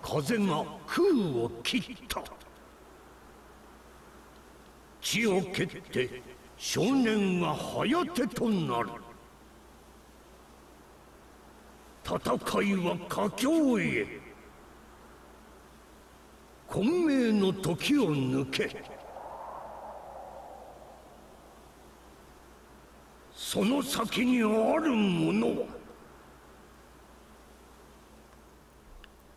風が空を切った。地を蹴って少年が颯となる。戦いは佳境へ。混迷の時を抜け、その先にあるものは。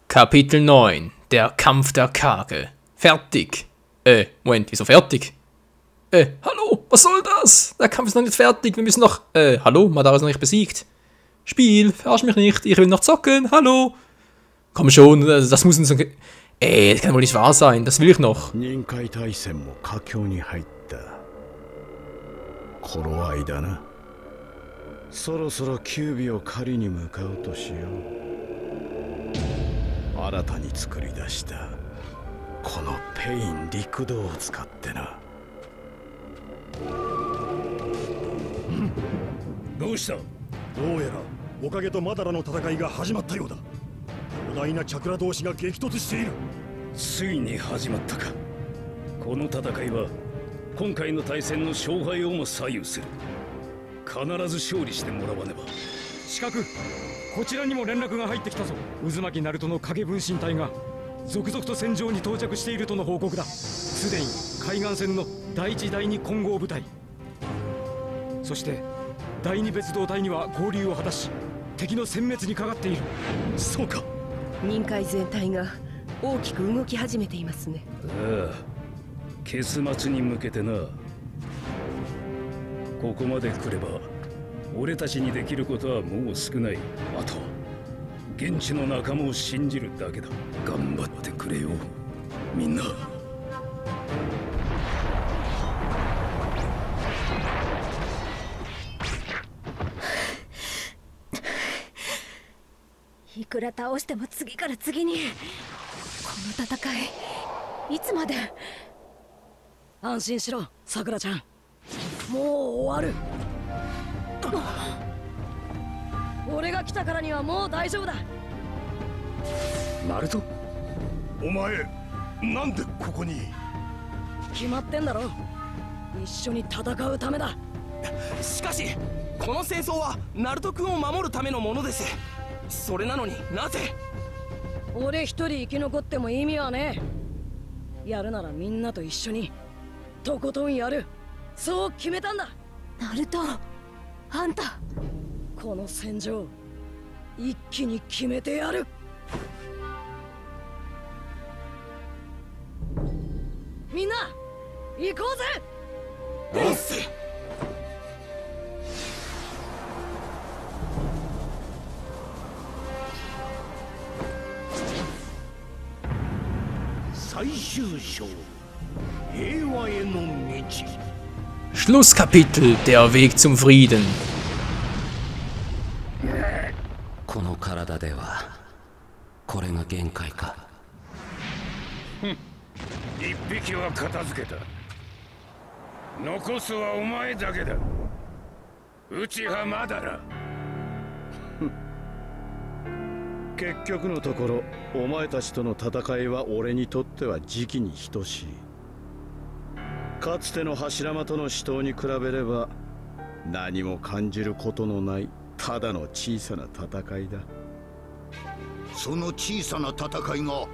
Kapitel 9 Der Kampf der Kage. Fertig. Moment, wieso fertig? Hallo, was soll das? Der Kampf ist noch nicht fertig, wir müssen noch... hallo, Madara ist noch nicht besiegt. Spiel, verarsch mich nicht, ich will noch zocken, hallo. Komm schon, das muss uns... das kann wohl nicht wahr sein, das will ich noch. そろそろ九尾を狩りに向かうとしよう。新たに作り出したこのペイン陸道を使ってな。どうした？どうやらおかげとマダラの戦いが始まったようだ。巨大なチャクラ同士が激突している。ついに始まったか。この戦いは今回の対戦の勝敗をも左右する。必ず勝利してもらわねば。四角、こちらにも連絡が入ってきたぞ。渦巻きナルトの影分身隊が続々と戦場に到着しているとの報告だ。すでに海岸線の第一第二混合部隊、そして第二別動隊には合流を果たし、敵の殲滅にかかっている。そうか。任海全体が大きく動き始めていますね。ああ、結末に向けてな。ここまで来れば俺たちにできることはもう少ない。あと現地の仲間を信じるだけだ。頑張ってくれよみんな。いくら倒しても次から次に。この戦いいつまで。安心しろさくらちゃん、もう終わる。俺が来たからにはもう大丈夫だ。ナルト、お前なんでここに？決まってんだろ、一緒に戦うためだ。しかしこの戦争はナルト君を守るためのものです。それなのになぜ？俺一人生き残っても意味はねえ。やるならみんなと一緒にとことんやる、そう決めたんだ。ナルト、あんたこの戦場一気に決めてやる。みんな行こうぜ。うっせ。最終章、平和への道。Schlusskapitel Der Weg zum Frieden. この体ではこれが限界か。一匹は片付けた。残すはお前だけだ。内葉マダラ。結局のところお前たちとの戦いは俺にとっては時期に等しい。かつての柱間との死闘に比べれば何も感じることのないただの小さな戦いだ。その小さな戦いが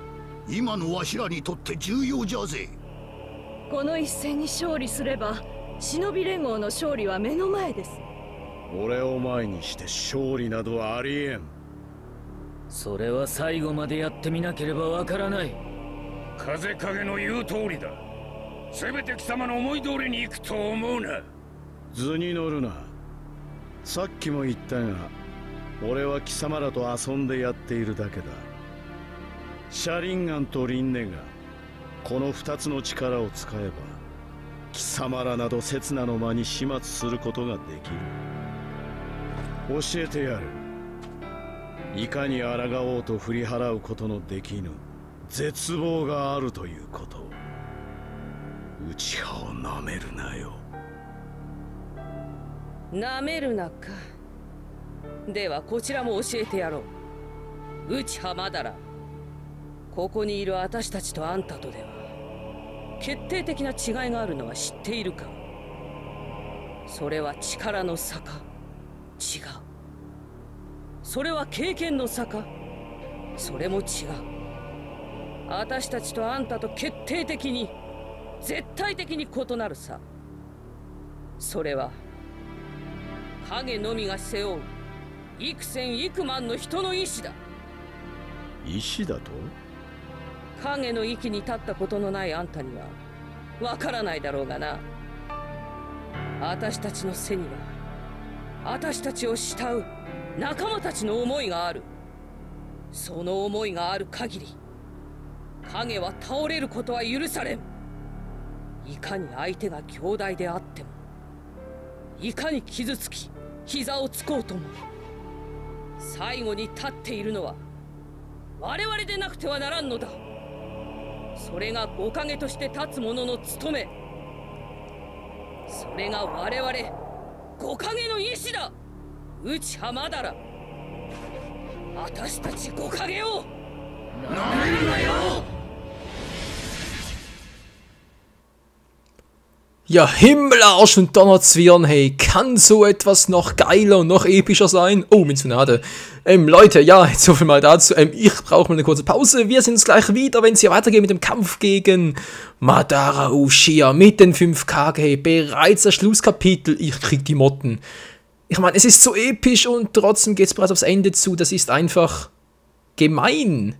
今のわしらにとって重要じゃぜ。この一戦に勝利すれば忍び連合の勝利は目の前です。俺を前にして勝利などはありえん。それは最後までやってみなければわからない。風影の言う通りだ。せめて貴様の思い通りに行くと思うな。図に乗るな。さっきも言ったが俺は貴様らと遊んでやっているだけだ。シャリンガンとリンネがこの二つの力を使えば貴様らなど刹那の間に始末することができる。教えてやる。いかに抗おうと振り払うことのできぬ絶望があるということを。内葉をなめるなよ。なめるなか。ではこちらも教えてやろう。内葉マダラ、ここにいる私たちとあんたとでは決定的な違いがあるのは知っているか。それは力の差か。違う。それは経験の差か。それも違う。私たちとあんたと決定的に絶対的に異なるさ。それは影のみが背負う幾千幾万の人の意志だ。意志だと？影の域に立ったことのないあんたにはわからないだろうがな。私たちの背には私たちを慕う仲間たちの思いがある。その思いがある限り影は倒れることは許されん。いかに相手が強大であっても、いかに傷つき膝をつこうとも、最後に立っているのは我々でなくてはならんのだ。それが五影として立つ者の務め。それが我々五影の意志だ。内葉マダラ、私たち五影をなめるなよ。Ja, Himmelarsch und Donnerzwirn, hey, kann so etwas noch geiler und noch epischer sein? Oh, Mizunade. Leute, ja, jetzt so viel mal dazu. Ich brauche mal eine kurze Pause. Wir sehen uns gleich wieder, wenn es hier weitergeht mit dem Kampf gegen Madara Uchiha mit den 5 Kage. Bereits das Schlusskapitel. Ich krieg die Motten. Ich meine, es ist so episch und trotzdem geht es bereits aufs Ende zu. Das ist einfach gemein.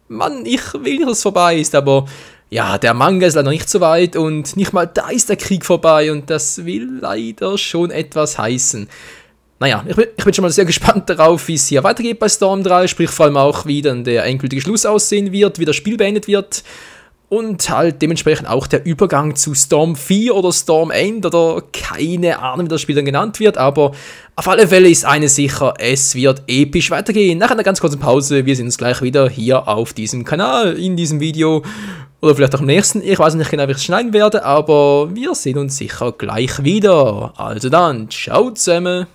Mann, ich will nicht, dass es vorbei ist, aber ja, der Manga ist leider nicht so weit und nicht mal da ist der Krieg vorbei und das will leider schon etwas heißen. Naja, ich bin schon mal sehr gespannt darauf, wie es hier weitergeht bei Storm 3, sprich vor allem auch, wie dann der endgültige Schluss aussehen wird, wie das Spiel beendet wird und halt dementsprechend auch der Übergang zu Storm 4 oder Storm End oder keine Ahnung, wie das Spiel dann genannt wird, aber auf alle Fälle ist eine sicher, es wird episch weitergehen. Nach einer ganz kurzen Pause, wir sehen uns gleich wieder hier auf diesem Kanal, in diesem Video. Oder vielleicht auch im nächsten, ich weiß nicht genau, wie ich es schneiden werde, aber wir sehen uns sicher gleich wieder. Also dann, ciao zusammen.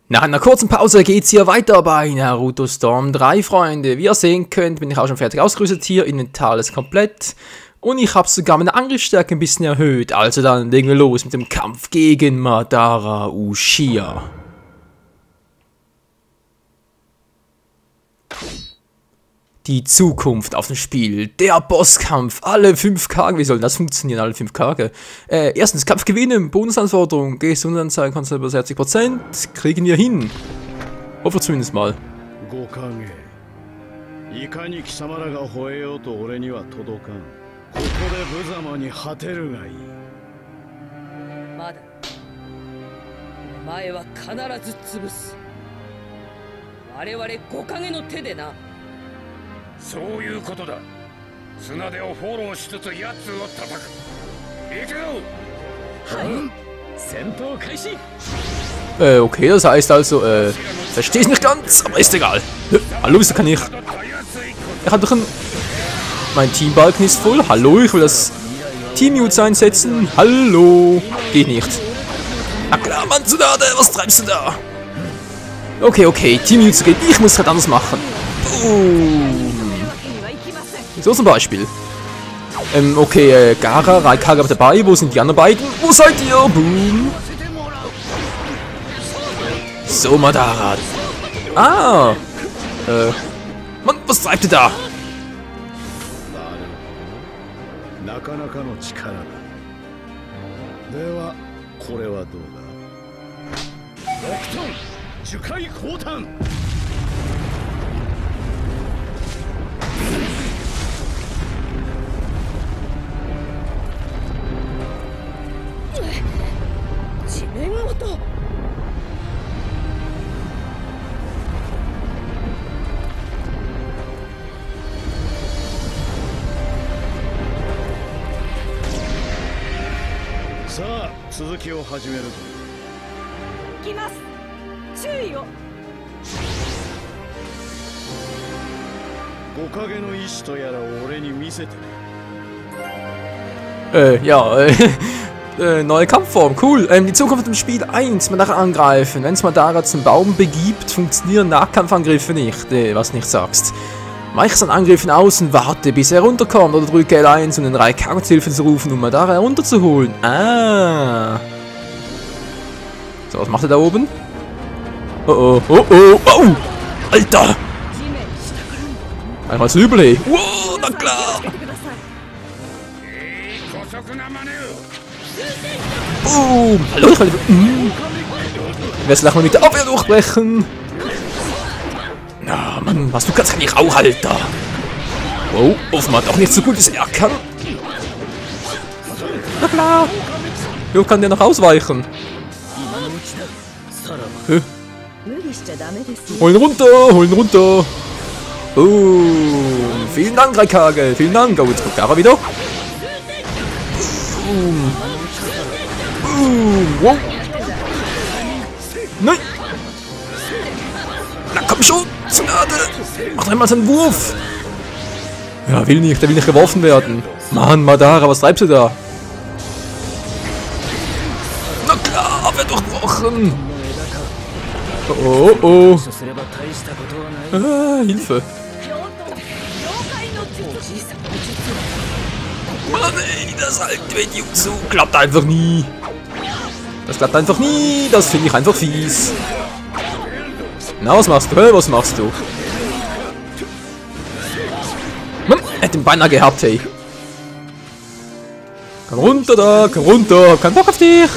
Nach einer kurzen Pause geht es hier weiter bei Naruto Storm 3, Freunde. Wie ihr sehen könnt, bin ich auch schon fertig ausgerüstet hier, Inventar ist komplett. Und ich habe sogar meine Angriffsstärke ein bisschen erhöht. Also dann legen wir los mit dem Kampf gegen Madara Uchiha. Die Zukunft auf dem Spiel, der Bosskampf, alle 5 Kage, wie soll das funktionieren, alle 5 Kage? Erstens, Kampf gewinnen, Bonusanforderung, Gesundheitsanzeige, Konstanz über 60%, kriegen wir hin. Hoffe zumindest mal.そういうことだ。綱手をフォローしつつ奴を叩く。行くよ。はい。戦闘開始。Okay, das heißt also, verstehe ich nicht ganz, aber ist egal. Hallo, wieso kann ich? Er hat doch ein... Mein Teambalken ist voll. Hallo, ich will das Team-Mutes einsetzen. Hallo. Geht nicht. Na klar, Mann, Tsunade, was treibst du da? Okay, Team-Mutes geht. Ich muss halt anders machen. So zum Beispiel. Okay, Gaara, Raikage dabei. Wo sind die anderen beiden? Wo seid ihr? Boom. So, Madara. Ah. Mann, was treibt ihr da? Neue Kampfform, cool. Die Zukunft im Spiel 1, Madara angreifen. Wenn es Madara zum Baum begibt, funktionieren Nahkampfangriffe nicht, was nicht sagst. Weiche seinen Angriff von außen, warte bis er runterkommt oder drücke L1, um den Raikage zu Hilfe zu rufen, um Madara herunterzuholen. Ah. So, was macht er da oben? Oh oh, oh oh, oh! Alter! Einmal zu übel, hey. Wow, na klar! Boom! Hallo, ich will... Ich werde gleich mal mit der Abwehr durchbrechen. Na, Mann, was du kannst, kann ich auch, Alter. Wow, offenbar doch nicht so gut, wie er kann. Na klar. Jo, kann der noch ausweichen? Hä? Hol ihn runter, hol ihn runter. Boom. Vielen Dank, Raikage, vielen Dank. Oh, jetzt kommt Gaara wieder. Boom. Boom. Wow. Nein. Na komm schon, Tsunade. Mach einmal seinen Wurf. Ja, will nicht geworfen werden. Mann, Madara, was treibst du da? Na klar, Abwehr durchbrochen. Oh, oh, oh. Ah, Hilfe. Mann, ey, das alte Jutsu klappt einfach nie. Das klappt einfach nie. Das finde ich einfach fies. Na, was machst du? Hä, was machst du? Mann, er hat den beinahe gehabt, hey. Komm runter da, komm runter. Hab keinen Bock auf dich.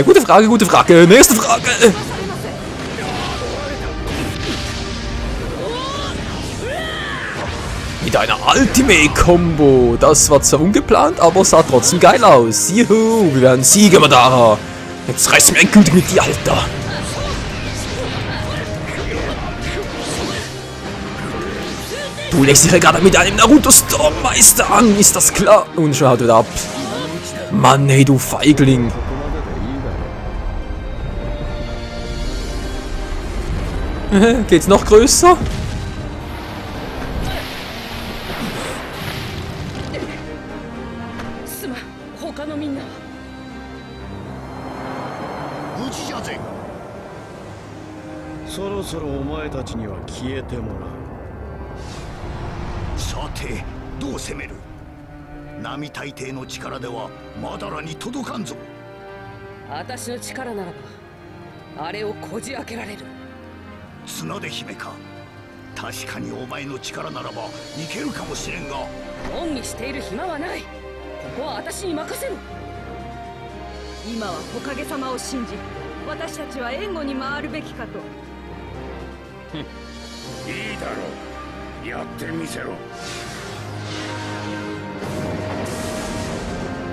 Gute Frage, gute Frage. Nächste Frage. Mit einer Ultimate-Kombo. Das war zwar ungeplant, aber sah trotzdem geil aus. Juhu, wir werden Sieger, Madara. Jetzt reißt mir endgültig mit dir, Alter. Du legst dich ja gerade mit einem Naruto-Stormmeister an, ist das klar? Und schon haut wieder ab. Mann, ey, du Feigling. Geht's noch größer? Sate, どう攻める? 並大抵の力ではマダラに届かんぞ。私の力ならばあれをこじ開けられる。綱で姫か。確かにお前の力ならばいけるかもしれんが。恩義している暇はない。ここは私に任せる。今は火影様を信じ、私たちは援護に回るべきかと。いいだろう。やってみせろ。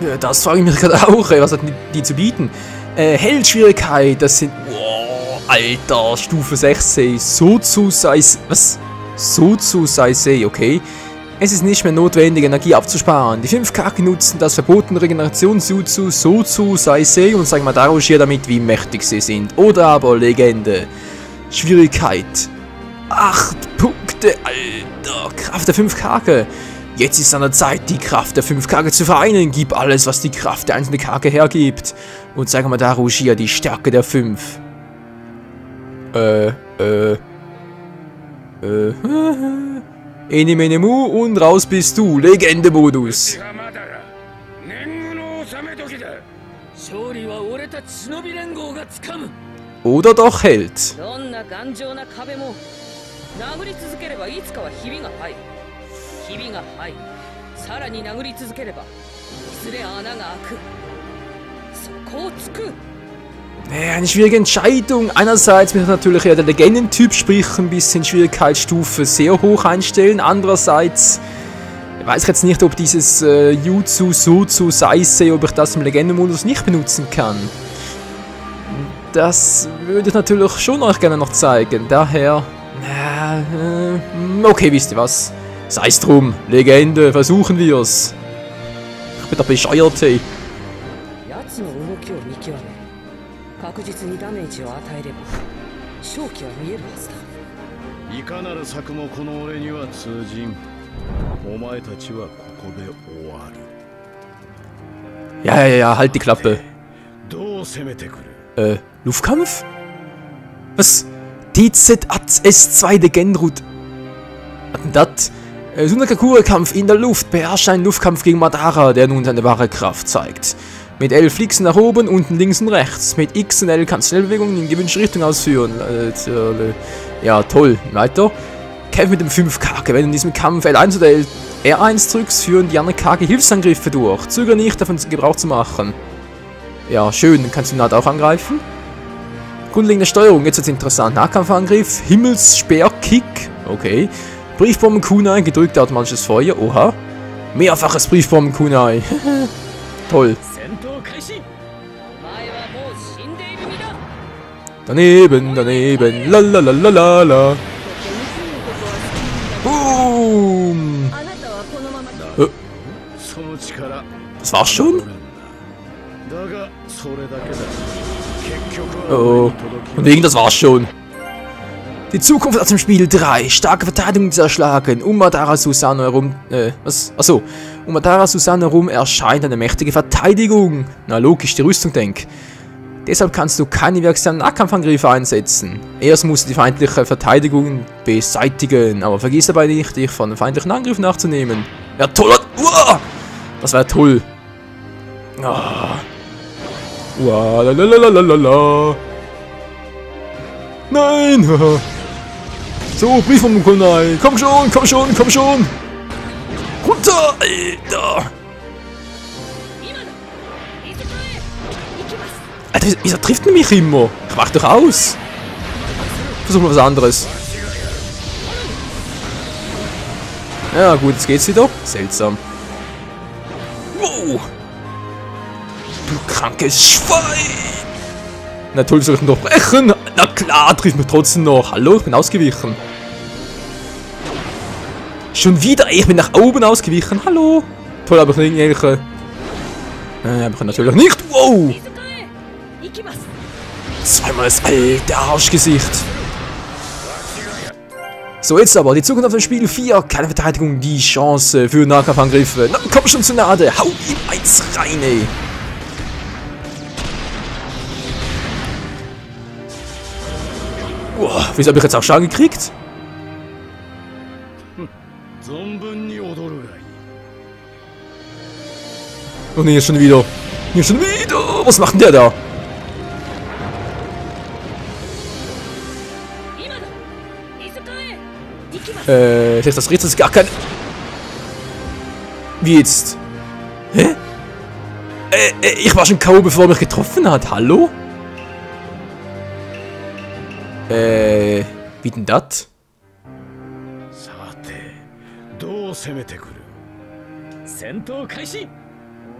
Ja, das frage ich mich gerade auch, was hat die zu bieten? Heldschwierigkeit, das sind... Wow, Alter, Stufe 16. Sozu Saisei, was? Sozu Saisei, okay. Es ist nicht mehr notwendig, Energie abzusparen. Die 5 Kage nutzen das verbotene Regenerationsjutsu Sozu Saisei und sagen Madara Uchiha damit, wie mächtig sie sind. Oder aber Legende. Schwierigkeit. 8 Punkte, Alter. Kraft der 5 Kage. Jetzt ist an der Zeit, die Kraft der 5 Kage zu vereinen. Gib alles, was die Kraft der einzelnen Kage hergibt. Und sag Madara Uchiha die Stärke der 5. Eni mene mu und raus bist du. Legende-Modus. Oder doch Held. Eine schwierige Entscheidung. Einerseits bin ich natürlich eher der Legendentyp, sprich ein bisschen Schwierigkeitsstufe sehr hoch einstellen. Andererseits weiß ich jetzt nicht, ob dieses Jutsu Sozu Saisei, ob ich das im Legendenmodus nicht benutzen kann. Das würde ich natürlich schon euch gerne noch zeigen. Daher, okay, wisst ihr was? Sei's drum, Legende, versuchen wir's. Ich bin doch bescheuert, hey. 確実にダメージを与えれば勝機は見えるはずだ。いかなる策もこの俺には通じん。お前たちはここで終わる。Ja, halt die Klappe. どう攻めてくる？ Luftkampf? Was? TZS2 der Genroute. Was denn das? Sunakakura-Kampf in der Luft beherrscht einen Luftkampf gegen Madara, der nun seine wahre Kraft zeigt. Mit L fliegst du nach oben, unten links und rechts. Mit X und L kannst du Schnellbewegungen in gewünschte Richtung ausführen. Ja, toll. Weiter. Kämpf mit dem 5Kage. Wenn du in diesem Kampf L1 oder R1 drückst, führen die anderen Kage Hilfsangriffe durch. Zögere nicht, davon Gebrauch zu machen. Ja, schön. Dann kannst du Naht auch angreifen. Grundlegende Steuerung. Jetzt wird's interessant. Nahkampfangriff. Himmelsspeer-Kick. Okay. Briefbomben-Kunai. Gedrückt automatisches Feuer. Oha. Mehrfaches Briefbomben-Kunai. Toll. Daneben, daneben, lalalala. Boom! Das war's schon? Oh, und wegen das war's schon. Die Zukunft aus dem Spiel 3. Starke Verteidigung zu erschlagen. Um Madara Susanoo herum. Was? Achso. Um Madara Susanoo herum erscheint eine mächtige Verteidigung. Na logisch, die Rüstung denk. Deshalb kannst du keine wirksamen Nahkampfangriffe einsetzen. Erst musst du die feindliche Verteidigung beseitigen, aber vergiss dabei nicht, dich von den feindlichen Angriffen nachzunehmen. Ja, toll! Uah! Das wäre toll. Ah. Uah, lalalala. Nein! So, Brief vom Kunai. Komm schon, komm schon, komm schon! Runter! Alter! Alter, wieso trifft man mich immer? Ich mach doch aus. Versuch mal was anderes. Ja gut, jetzt geht's wieder. Seltsam. Wow. Du krankes Schwein. Na toll, soll ich ihn doch brechen? Na klar, trifft mich trotzdem noch. Hallo, ich bin ausgewichen. Schon wieder? Ich bin nach oben ausgewichen. Hallo. Toll, aber ich nicht irgendwelche... aber ich natürlich nicht. Wow. Zweimal das alte Arschgesicht. So, jetzt aber. Die Zukunft auf dem Spiel 4. Keine Verteidigung, die Chance für Nahkampfangriffe. Na, komm schon zu Nade. Hau ihm eins rein, ey. Boah, wieso hab ich jetzt auch Schaden gekriegt? Oh ne, schon wieder. Hier schon wieder. Was macht denn der da? Ich das Rätsel ist gar kein... Wie jetzt? Hä? Ich war schon K.O. bevor er mich getroffen hat. Hallo? Wie denn das?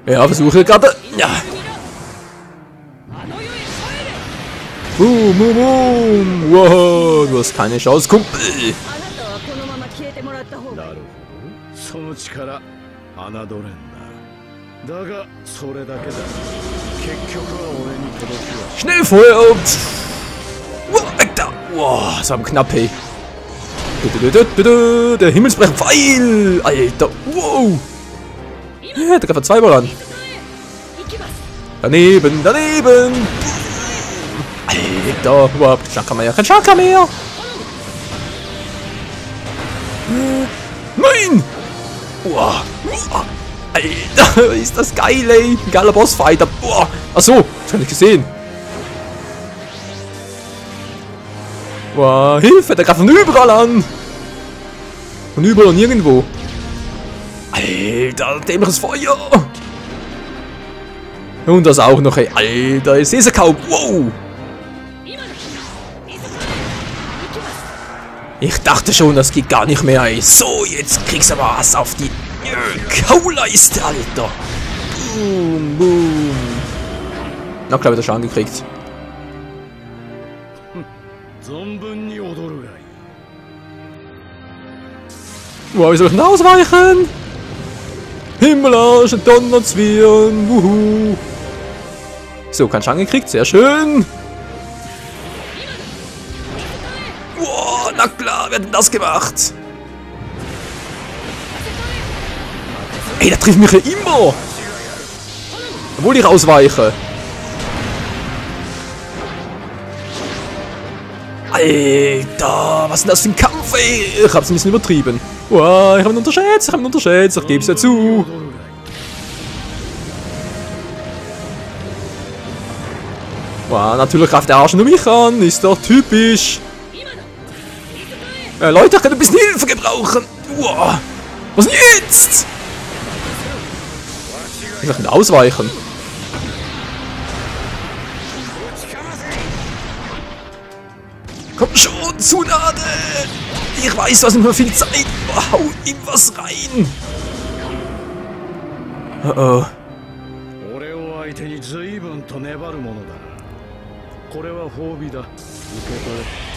Ja, versuche gerade. Ja. Boom, boom, boom. Wow, du hast keine Chance, Kumpel. Schnell Feuer! Wow, das war knapp, hey. Der Himmelsbrecher-Pfeil! Alter, wow! Ja, der greift zweimal an. Daneben, daneben! Alter, wow, kein Chakra mehr, kein Chakra mehr! Nein! Wow. Alter, ist das geil, ey! Ein geiler Bossfighter! Boah! Achso, das hab ich gesehen! Wow, Hilfe, der greift von überall an! Von überall und nirgendwo! Alter, dämliches Feuer! Und das auch noch, ey! Alter, ich seh's kaum! Wow! Ich dachte schon, das geht gar nicht mehr, ey. So, jetzt kriegst du aber was auf die Kauleiste, Alter. Boom, boom. Na klar, wird er Schaden gekriegt. Wow, wie soll ich denn ausweichen? Himmelarsch und Donnerzwirn, wuhu. So, kein Schaden gekriegt. Sehr schön. Wow, na klar, wer hat denn das gemacht? Ey, der trifft mich ja immer. Obwohl ich ausweiche. Alter, was ist denn das für ein Kampf, ey? Ich hab's ein bisschen übertrieben. Wow, ich hab ihn unterschätzt, ich geb's ja zu. Wow, natürlich greift der Arsch nur mich an, ist doch typisch. Leute, ich kann ein bisschen Hilfe gebrauchen. Wow, was denn jetzt? Ich kann ausweichen. Komm schon, Tsunade! Ich weiß, du hast nicht mehr viel Zeit. Hau ihm was rein. Oh.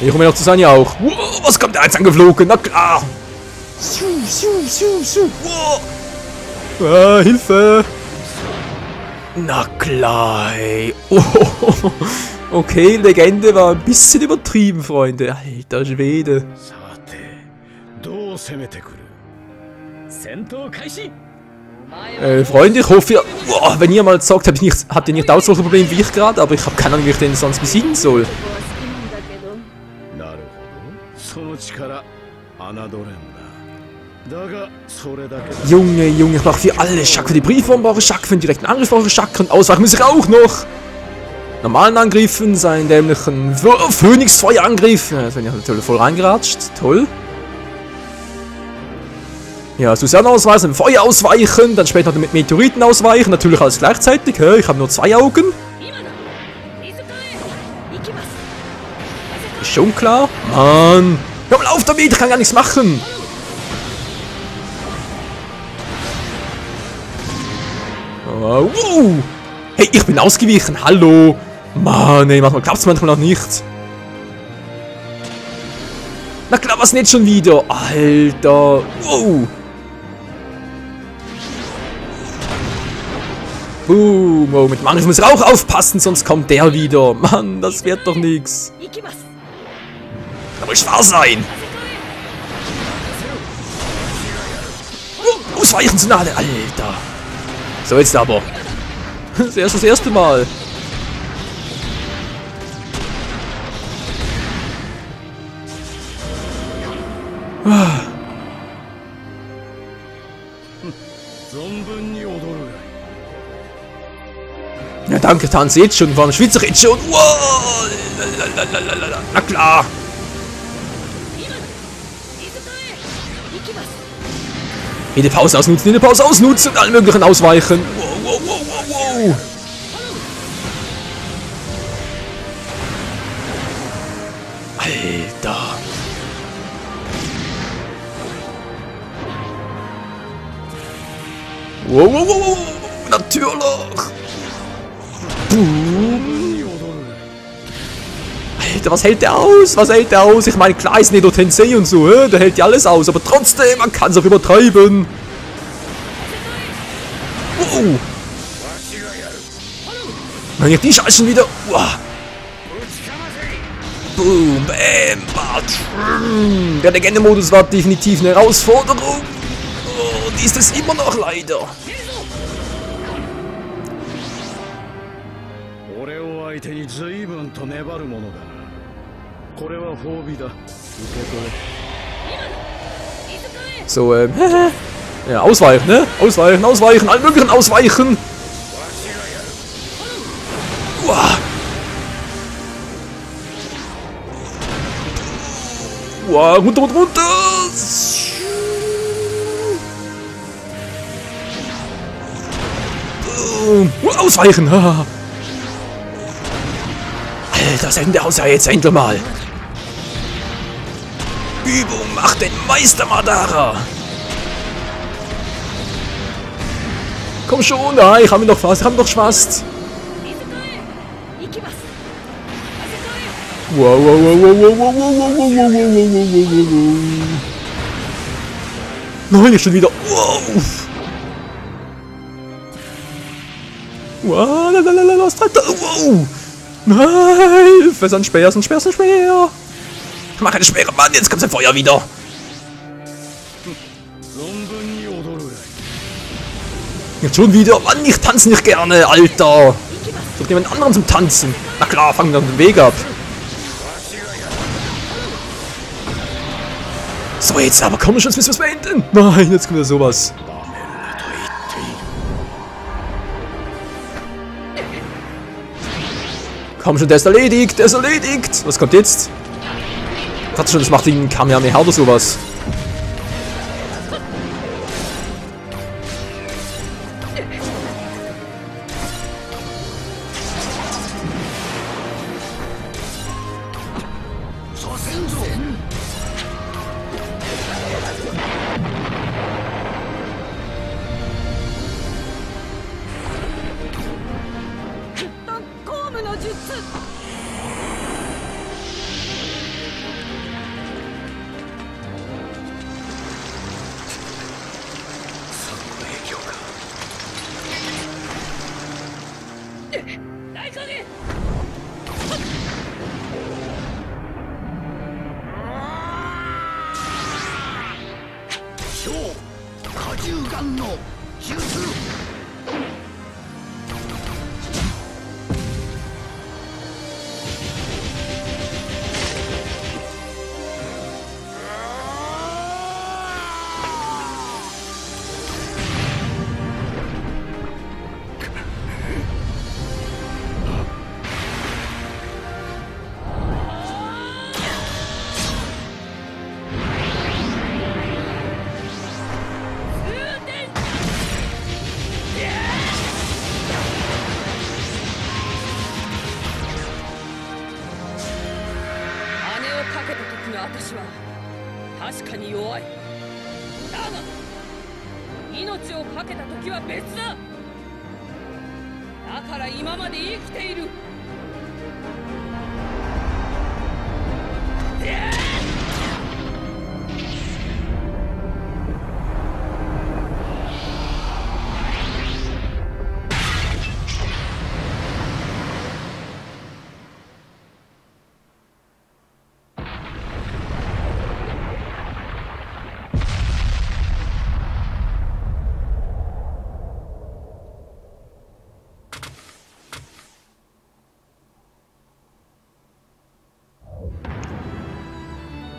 Ich komme noch zu Sanja auch. Wow, was kommt da jetzt angeflogen? Na klar. Wow. Hilfe. Na klar, ey. Oh. Okay, Legende war ein bisschen übertrieben, Freunde. Alter Schwede. Freunde, ich hoffe, wenn ihr mal sagt, habt ihr nicht auch solche Probleme wie ich gerade, aber ich habe keine Ahnung, wie ich den sonst besiegen soll. Junge, ich mache für alles. Schack für die Briefform brauche ich, Schack für den direkten Angriff brauche ich, Schack und Ausweichen muss ich auch noch. Normalen Angriffen, seinen dämlichen Phönix-Feuerangriff. Ja, jetzt bin ich natürlich voll reingeratscht. Toll. Ja, Susanne ausweichen, Feuer ausweichen, dann später noch mit Meteoriten ausweichen. Natürlich alles gleichzeitig. Ich habe nur 2 Augen. Ist schon klar. Mann. Hör mal auf damit, ich kann gar nichts machen. Wow. Hey, ich bin ausgewichen. Hallo. Mann, ey, manchmal klappt's manchmal noch nicht. Na klar, was nicht schon wieder? Alter. Wow. Boom. Oh, mit dem Angriff muss ich auch aufpassen, sonst kommt der wieder. Mann, das wird doch nix. Da muss wahr sein. Ausweichen zu nahe, Alter. So, jetzt aber. Das ist das erste Mal. Ja, danke, Tanz, jetzt schon. Warum schwitze ich jetzt schon? Wow. Na klar. Jede Pause ausnutzen und allen möglichen ausweichen. Wow. Alter. Wow. Natürlich. Boom. Alter, was hält der aus? Ich meine, klar ist Nedo Tensei und so, der hält ja alles aus, aber trotzdem, man kann es auch übertreiben. Wow. Wenn ich die Scheiße schon wieder. Wow. Boom, bam, batsch. Der Legende-Modus war definitiv eine Herausforderung. Oh, die ist es immer noch leider. So, ja, ausweichen, ne? Ausweichen, allen möglichen ausweichen. Wow. Wow, runter. Ausweichen. Alter, was hält denn der aus? Ja, jetzt endlich mal. Übung macht den Meister Madara. Komm schon, ich hab ihn doch fast, fast. Wow. Nein, jetzt schon wieder. Wow. Wow, was treibt er? Wow. Oh! Nein! Was ein Speer, so ein Speer, so ein Speer! Mach keine Speere, Mann, jetzt kommt sein Feuer wieder! Jetzt schon wieder, Mann, ich tanze nicht gerne, Alter! Such jemand anderen zum Tanzen! Na klar, fangen wir den Weg ab! So, jetzt aber komm schon, jetzt müssen wir es beenden! Nein, jetzt kommt wieder sowas! Komm schon, der ist erledigt, der ist erledigt! Was kommt jetzt? Ich dachte schon, das macht ihn Kamehameha oder sowas.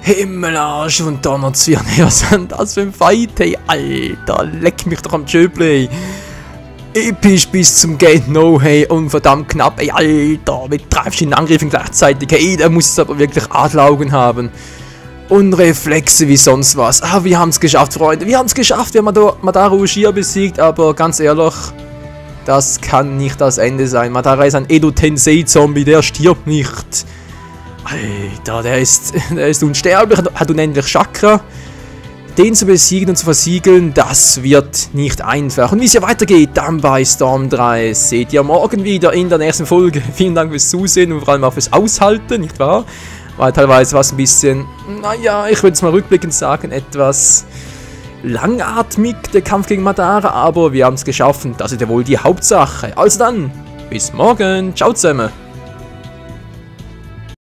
Himmelarsch und Donnerzwirn, was ist denn das für ein Fight, hey, Alter, leck mich doch am Tschöble. Episch bis zum Gate No, hey, und verdammt knapp, ey, Alter, mit 3 verschiedenen Angriffen gleichzeitig, hey, der muss es aber wirklich Adleraugen haben. Und Reflexe wie sonst was. Ah, wir haben es geschafft, Freunde, wir haben es geschafft, wir haben Madara Uchiha besiegt, aber ganz ehrlich, das kann nicht das Ende sein. Madara ist ein Edo Tensei Zombie, der stirbt nicht. Alter, der ist unsterblich, hat unendlich Chakra. Den zu besiegen und zu versiegeln, das wird nicht einfach. Und wie es hier weitergeht, dann bei Storm 3, seht ihr morgen wieder in der nächsten Folge. Vielen Dank fürs Zusehen und vor allem auch fürs Aushalten, nicht wahr? Weil teilweise war es ein bisschen, naja, ich würde es mal rückblickend sagen, etwas langatmig, der Kampf gegen Madara. Aber wir haben es geschafft und das ist ja wohl die Hauptsache. Also dann, bis morgen. Ciao zusammen.